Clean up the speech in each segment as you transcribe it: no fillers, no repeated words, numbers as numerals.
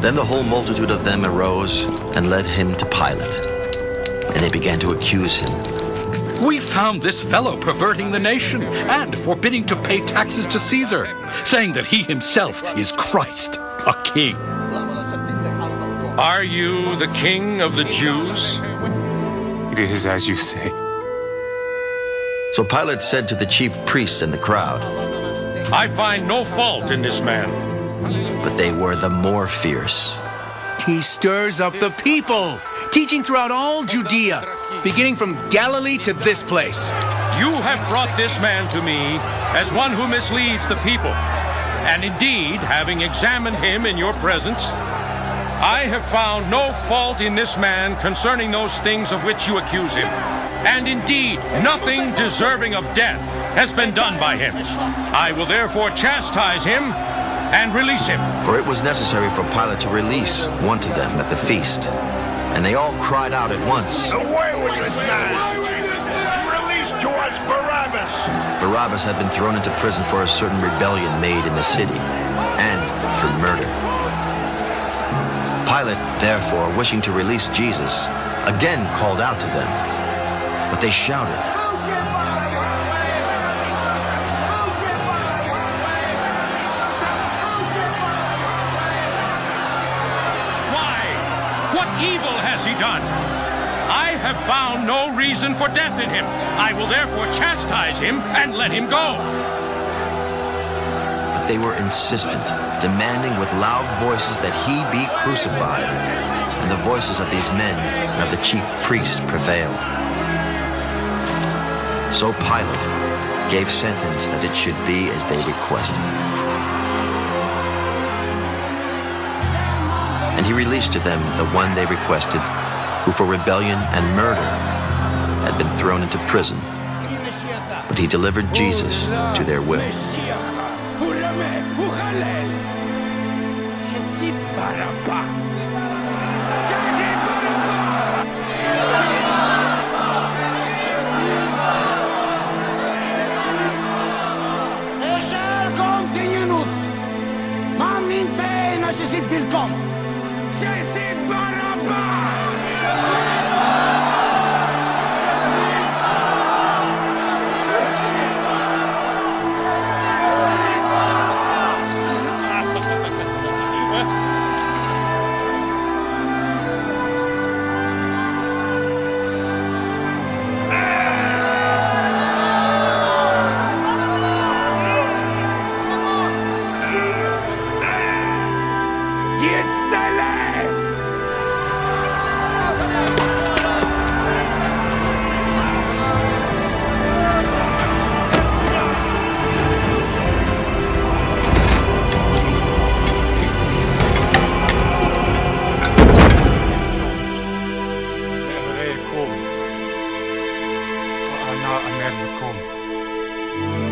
Then the whole multitude of them arose and led him to Pilate. And they began to accuse him. We found this fellow perverting the nation and forbidding to pay taxes to Caesar, saying that he himself is Christ, a king. Are you the king of the Jews? It is as you say. So Pilate said to the chief priests and the crowd, I find no fault in this man. but they were the more fierce. He stirs up the people, teaching throughout all Judea, beginning from Galilee to this place. You have brought this man to me as one who misleads the people. And indeed, having examined him in your presence, I have found no fault in this man concerning those things of which you accuse him. And indeed, nothing deserving of death has been done by him. I will therefore chastise him and release him. For it was necessary for Pilate to release one to them at the feast. And they all cried out at once, Away with this man! Release to us Barabbas! Barabbas had been thrown into prison for a certain rebellion made in the city, and for murder. Pilate, therefore, wishing to release Jesus, again called out to them. But they shouted, Why? What evil has he done? I have found no reason for death in him. I will therefore chastise him and let him go. but they were insistent, demanding with loud voices that he be crucified. And the voices of these men and of the chief priests prevailed. So Pilate gave sentence that it should be as they requested. And he released to them the one they requested, who for rebellion and murder had been thrown into prison. But he delivered Jesus to their will.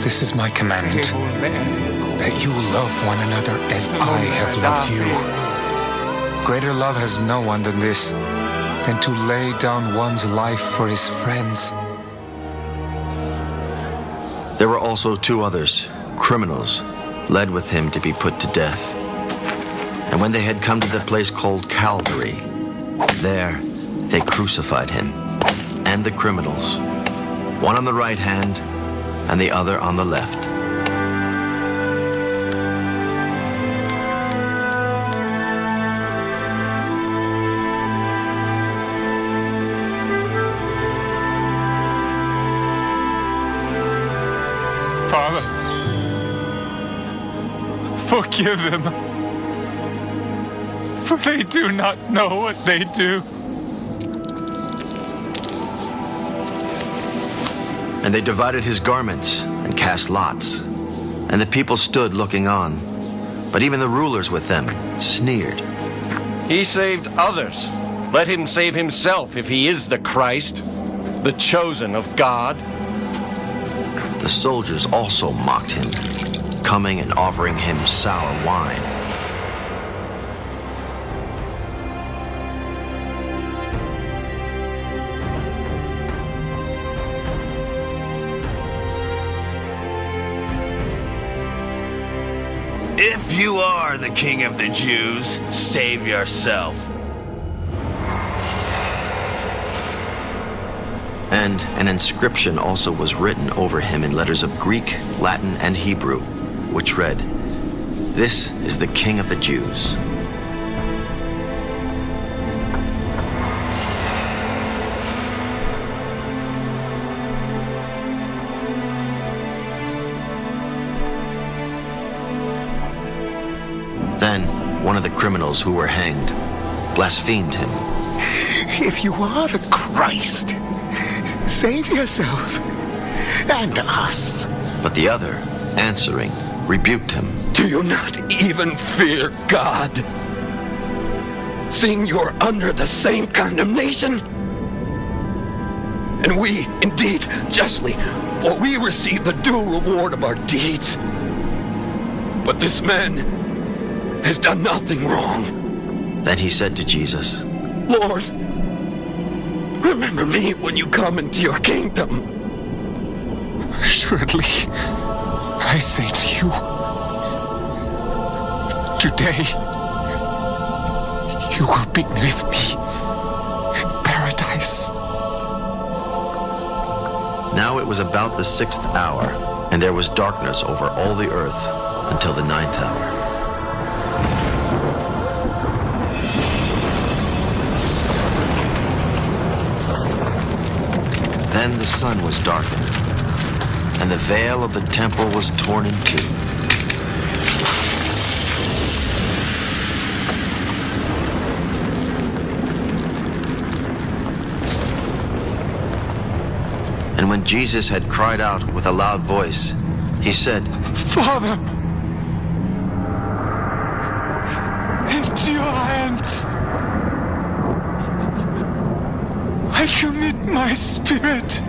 This is my commandment, that you love one another as I have loved you. Greater love has no one than this, than to lay down one's life for his friends. There were also two others, criminals, led with him to be put to death. And when they had come to the place called Calvary, there they crucified him and the criminals, one on the right hand and the other on the left. Father, forgive them, for they do not know what they do. And they divided his garments and cast lots. And the people stood looking on. But even the rulers with them sneered. He saved others. Let him save himself if he is the Christ, the chosen of God. The soldiers also mocked him, coming and offering him sour wine. If you are the king of the Jews, save yourself. And an inscription also was written over him in letters of Greek, Latin, and Hebrew, which read, "This is the King of the Jews." Then one of the criminals who were hanged blasphemed him. If you are the Christ, save yourself and us. But the other, answering, rebuked him. Do you not even fear God? Seeing you're under the same condemnation? And we, indeed, justly, for we receive the due reward of our deeds. But this man has done nothing wrong. Then he said to Jesus, Lord, remember me when you come into your kingdom. Assuredly, I say to you, today you will be with me in paradise. Now it was about the 6th hour, and there was darkness over all the earth until the 9th hour. Then the sun was darkened, and the veil of the temple was torn in two. And when Jesus had cried out with a loud voice, he said, Father, into your hands I commit my spirit.